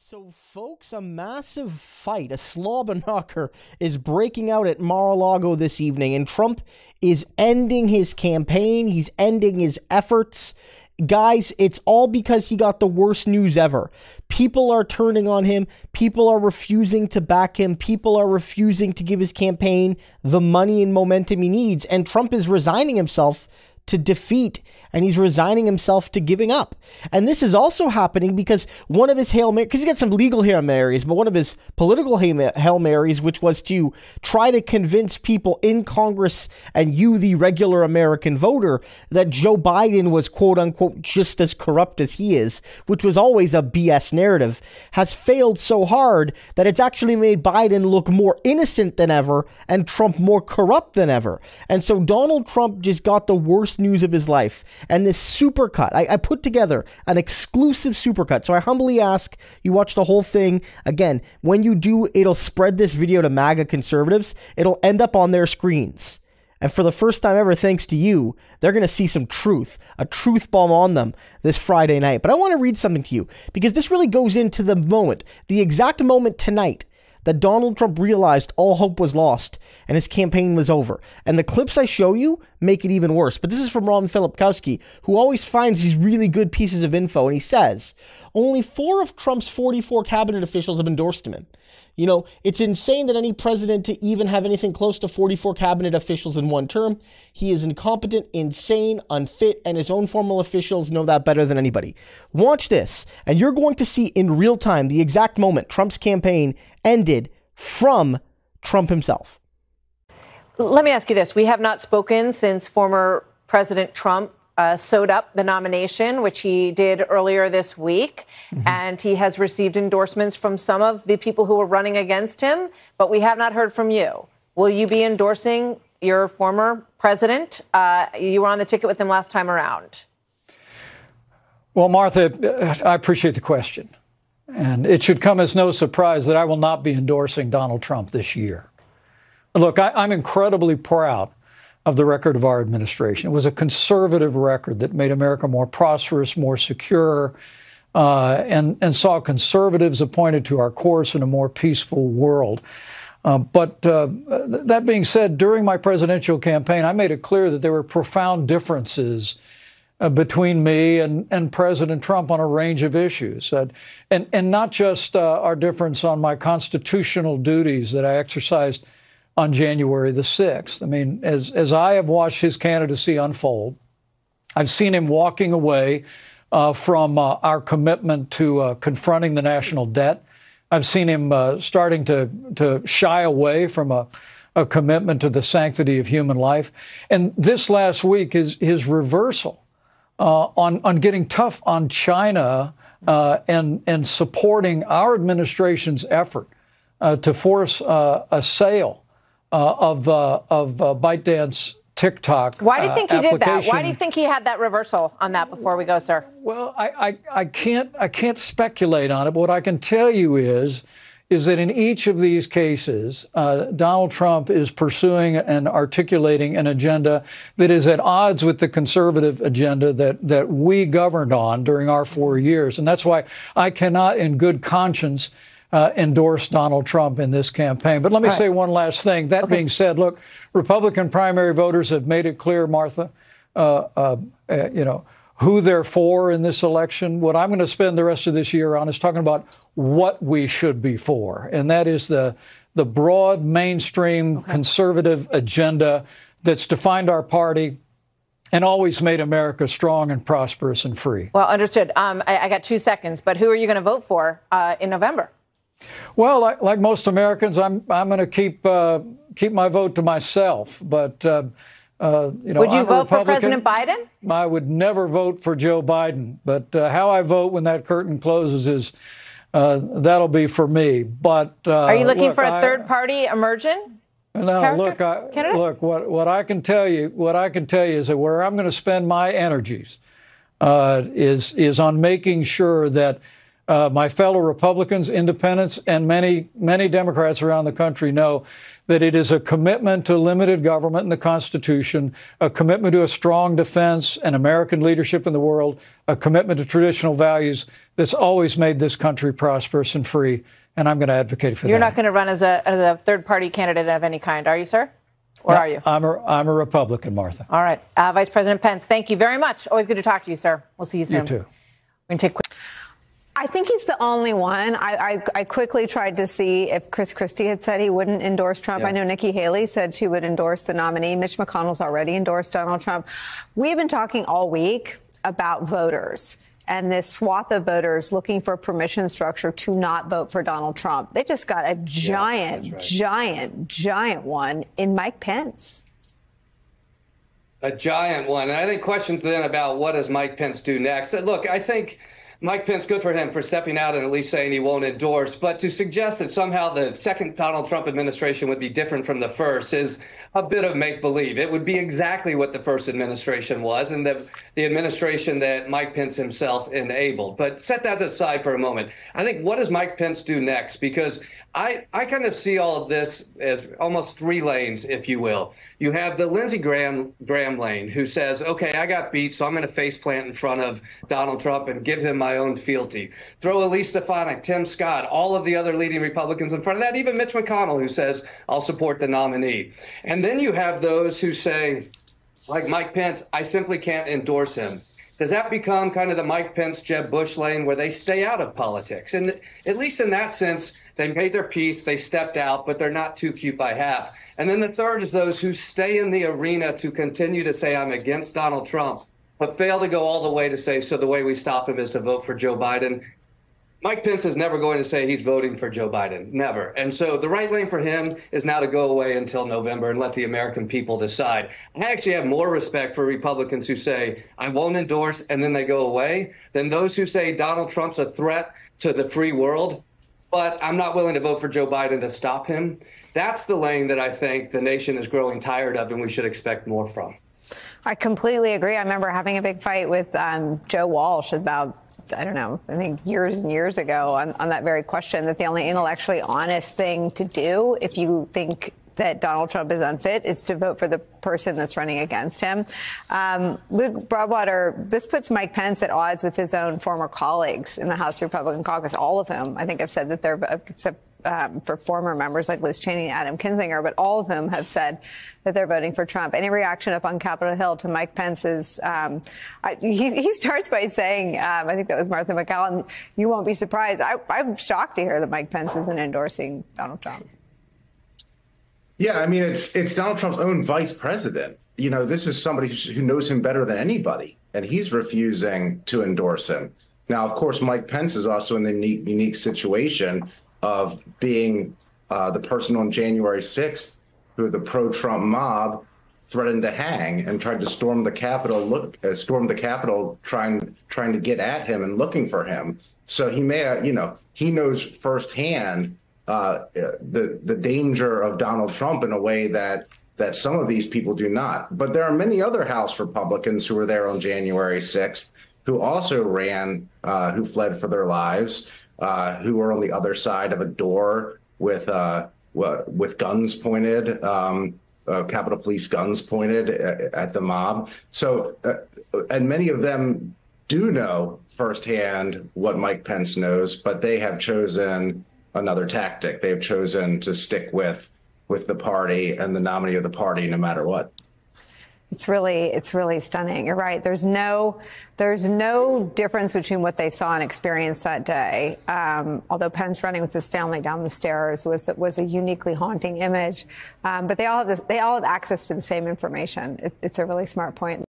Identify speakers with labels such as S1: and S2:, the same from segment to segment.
S1: So, folks, a massive fight, a slobber knocker, is breaking out at Mar-a-Lago this evening, and Trump is ending his campaign. He's ending his efforts. Guys, it's all because he got the worst news ever. People are turning on him. People are refusing to back him. People are refusing to give his campaign the money and momentum he needs, and Trump is resigning himself to defeat, and he's resigning himself to giving up. And this is also happening because one of his Hail Marys, because he got some legal Hail Marys, but one of his political Hail Marys, which was to try to convince people in Congress and you, the regular American voter, that Joe Biden was quote unquote just as corrupt as he is, which was always a BS narrative, has failed so hard that it's actually made Biden look more innocent than ever and Trump more corrupt than ever. And so Donald Trump just got the worst news of his life. And this supercut, I put together an exclusive supercut. So I humbly ask you watch the whole thing. Again, when you do, it'll spread this video to MAGA conservatives. It'll end up on their screens. And for the first time ever, thanks to you, they're going to see some truth, a truth bomb on them this Friday night. But I want to read something to you because this really goes into the moment, the exact moment tonight that Donald Trump realized all hope was lost and his campaign was over. And the clips I show you make it even worse. But this is from Ron Filipkowski, who always finds these really good pieces of info. And he says, only 4 of Trump's 44 cabinet officials have endorsed him. You know, it's insane that any president to even have anything close to 44 cabinet officials in one term. He is incompetent, insane, unfit, and his own formal officials know that better than anybody. Watch this, and you're going to see in real time the exact moment Trump's campaign ended from Trump himself.
S2: Let me ask you this. We have not spoken since former President Trump sewed up the nomination, which he did earlier this week. And he has received endorsements from some of the people who were running against him. But we have not heard from you. Will you be endorsing your former president? You were on the ticket with him last time around.
S3: Well, Martha, I appreciate the question. And it should come as no surprise that I will not be endorsing Donald Trump this year. Look, I'm incredibly proud of the record of our administration. It was a conservative record that made America more prosperous, more secure, and saw conservatives appointed to our course in a more peaceful world. But that being said, during my presidential campaign, I made it clear that there were profound differences between me and President Trump on a range of issues, and not just our difference on my constitutional duties that I exercised on January the 6th. I mean, as I have watched his candidacy unfold, I've seen him walking away from our commitment to confronting the national debt. I've seen him starting to shy away from a commitment to the sanctity of human life. And this last week, his reversal on getting tough on China and supporting our administration's effort to force a sale of ByteDance TikTok.
S2: Why do you think he did that? Why do you think he had that reversal on that before we go, sir?
S3: Well, I can't speculate on it, but what I can tell you is that in each of these cases, Donald Trump is pursuing and articulating an agenda that is at odds with the conservative agenda that we governed on during our 4 years. And that's why I cannot, in good conscience, endorse Donald Trump in this campaign. But let me say one last thing. That being said, look, Republican primary voters have made it clear, Martha, you know, who they're for in this election. What I'm going to spend the rest of this year on is talking about what we should be for, and that is the broad mainstream conservative agenda that's defined our party and always made America strong and prosperous and free.
S2: Well, understood. I got 2 seconds, but who are you going to vote for in November?
S3: Well, like most Americans, I'm going to keep my vote to myself. But you know,
S2: would you vote for President Biden?
S3: I would never vote for Joe Biden. But how I vote when that curtain closes is that'll be for me. But
S2: are you looking for a third party emerging?
S3: No,
S2: character?
S3: Look. What I can tell you is that where I'm going to spend my energies is on making sure that My fellow Republicans, independents, and many Democrats around the country know that it is a commitment to limited government and the Constitution, a commitment to a strong defense and American leadership in the world, a commitment to traditional values that's always made this country prosperous and free. And I'm going to advocate for that.
S2: You're not going to run as a third-party candidate of any kind, are you, sir? Or are you?
S3: I'm a Republican, Martha.
S2: All right. Vice President Pence, thank you very much. Always good to talk to you, sir. We'll see you soon.
S3: You too.
S2: We're going to take quick.
S4: I think he's the only one. I quickly tried to see if Chris Christie had said he wouldn't endorse Trump. Yeah. I know Nikki Haley said she would endorse the nominee. Mitch McConnell's already endorsed Donald Trump. We've been talking all week about voters and this swath of voters looking for a permission structure to not vote for Donald Trump. They just got a giant one in Mike Pence.
S5: A giant one. And I think questions then about what does Mike Pence do next? Look, I think Mike Pence, good for him for stepping out and at least saying he won't endorse. But to suggest that somehow the second Donald Trump administration would be different from the first is a bit of make-believe. It would be exactly what the first administration was and the administration that Mike Pence himself enabled. But set that aside for a moment. I think what does Mike Pence do next? Because I kind of see all of this as almost three lanes, if you will. You have the Lindsey Graham lane, who says, OK, I got beat, so I'm going to face plant in front of Donald Trump and give him my own fealty. Throw Elise Stefanik, Tim Scott, all of the other leading Republicans in front of that, even Mitch McConnell, who says, I'll support the nominee. And then you have those who say, like Mike Pence, I simply can't endorse him. Does that become kind of the Mike Pence, Jeb Bush lane where they stay out of politics? And at least in that sense, they made their peace, they stepped out, but they're not too cute by half. And then the third is those who stay in the arena to continue to say, I'm against Donald Trump, but fail to go all the way to say, so the way we stop him is to vote for Joe Biden. Mike Pence is never going to say he's voting for Joe Biden, never. And so the right lane for him is now to go away until November and let the American people decide. I actually have more respect for Republicans who say, I won't endorse, and then they go away, than those who say Donald Trump's a threat to the free world, but I'm not willing to vote for Joe Biden to stop him. That's the lane that I think the nation is growing tired of and we should expect more from.
S4: I completely agree. I remember having a big fight with Joe Walsh about, I don't know, I think years and years ago on that very question, that the only intellectually honest thing to do if you think that Donald Trump is unfit is to vote for the person that's running against him. Luke Broadwater, this puts Mike Pence at odds with his own former colleagues in the House Republican caucus. All of whom, I think, have said that they're, except for former members like Liz Cheney and Adam Kinzinger, but all of whom have said that they're voting for Trump. Any reaction up on Capitol Hill to Mike Pence's? He starts by saying, I think that was Martha McCallum, you won't be surprised. I'm shocked to hear that Mike Pence isn't endorsing Donald Trump.
S6: Yeah, I mean, it's Donald Trump's own vice president. You know, this is somebody who knows him better than anybody, and he's refusing to endorse him. Now, of course, Mike Pence is also in the unique situation of being the person on January 6th who the pro-Trump mob threatened to hang and tried to storm the Capitol, trying to get at him and looking for him. So he may, he knows firsthand the danger of Donald Trump in a way that some of these people do not. But there are many other House Republicans who were there on January 6th who also ran, who fled for their lives, who were on the other side of a door with guns pointed, Capitol Police guns pointed at the mob. So, and many of them do know firsthand what Mike Pence knows, but they have chosen another tactic. They've chosen to stick with the party and the nominee of the party, no matter what.
S4: It's really stunning. You're right. There's no difference between what they saw and experienced that day. Although Pence running with his family down the stairs was a uniquely haunting image. But they all have access to the same information. It's a really smart point.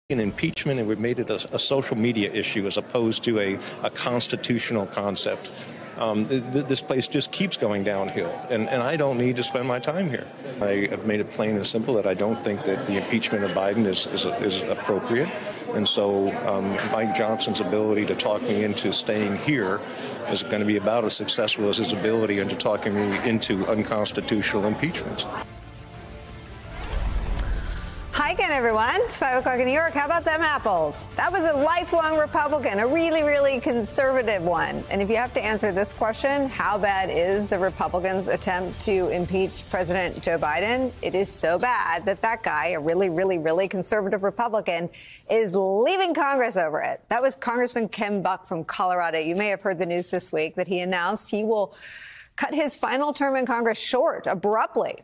S7: Impeachment, and we've made it a social media issue as opposed to a constitutional concept. This place just keeps going downhill, and I don't need to spend my time here. I have made it plain and simple that I don't think that the impeachment of Biden is appropriate, and so Mike Johnson's ability to talk me into staying here is going to be about as successful as his ability into talking me into unconstitutional impeachments.
S4: High weekend, everyone. It's 5 o'clock in New York. How about them apples? That was a lifelong Republican, a really, really conservative one. And if you have to answer this question, how bad is the Republicans' attempt to impeach President Joe Biden? It is so bad that that guy, a really, really, really conservative Republican, is leaving Congress over it. That was Congressman Ken Buck from Colorado. You may have heard the news this week that he announced he will cut his final term in Congress short abruptly,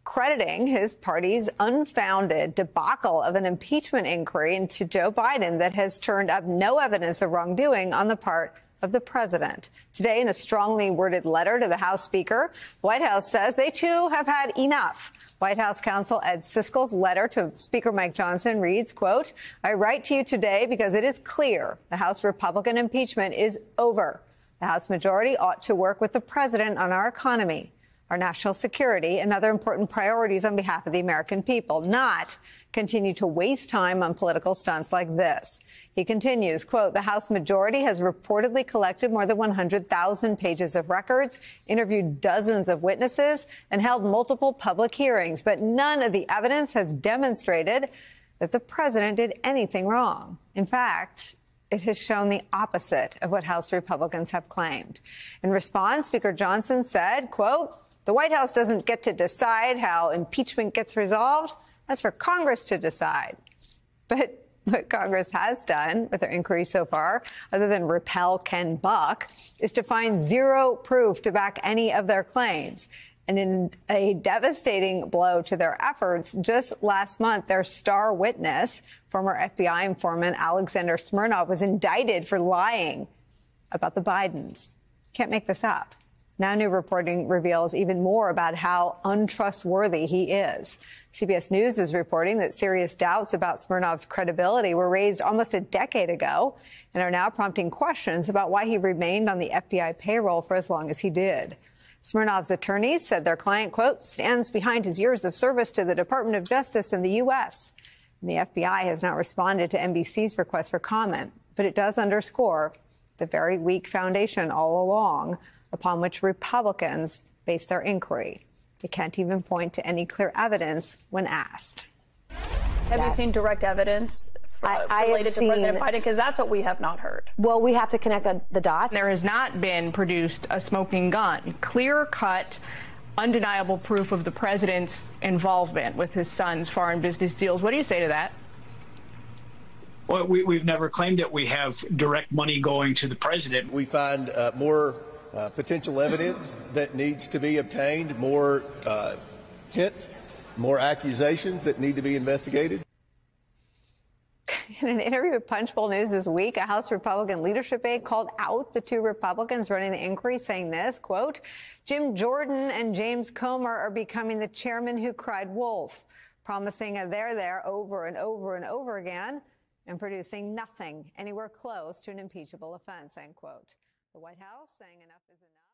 S4: crediting his party's unfounded debacle of an impeachment inquiry into Joe Biden that has turned up no evidence of wrongdoing on the part of the president. Today, in a strongly worded letter to the House Speaker, the White House says they too have had enough. White House counsel Ed Siskel's letter to Speaker Mike Johnson reads, quote, "I write to you today because it is clear the House Republican impeachment is over. The House majority ought to work with the president on our economy, our national security, and other important priorities on behalf of the American people, not continue to waste time on political stunts like this." He continues, quote, "The House majority has reportedly collected more than 100,000 pages of records, interviewed dozens of witnesses, and held multiple public hearings, but none of the evidence has demonstrated that the president did anything wrong. In fact, it has shown the opposite of what House Republicans have claimed." In response, Speaker Johnson said, quote, "The White House doesn't get to decide how impeachment gets resolved. That's for Congress to decide." But what Congress has done with their inquiry so far, other than repel Ken Buck, is to find zero proof to back any of their claims. And in a devastating blow to their efforts, just last month, their star witness, former FBI informant Alexander Smirnov, was indicted for lying about the Bidens. Can't make this up. Now new reporting reveals even more about how untrustworthy he is. CBS News is reporting that serious doubts about Smirnov's credibility were raised almost a decade ago and are now prompting questions about why he remained on the FBI payroll for as long as he did. Smirnov's attorneys said their client, quote, "stands behind his years of service to the Department of Justice in the U.S." And the FBI has not responded to NBC's request for comment, but it does underscore the very weak foundation all along upon which Republicans base their inquiry. They can't even point to any clear evidence when asked.
S8: Have you seen direct evidence related to President Biden? Because that's what we have not heard.
S9: Well, we have to connect the dots.
S10: There has not been produced a smoking gun, clear-cut, undeniable proof of the president's involvement with his son's foreign business deals. What do you say to that?
S11: Well, we've never claimed that we have direct money going to the president.
S12: We find more potential evidence that needs to be obtained, more hints, more accusations that need to be investigated.
S4: In an interview with Punchbowl News this week, a House Republican leadership aide called out the two Republicans running the inquiry, saying this, quote, "Jim Jordan and James Comer are becoming the chairman who cried wolf, promising a there over and over and over again and producing nothing anywhere close to an impeachable offense," end quote. The White House saying enough is enough.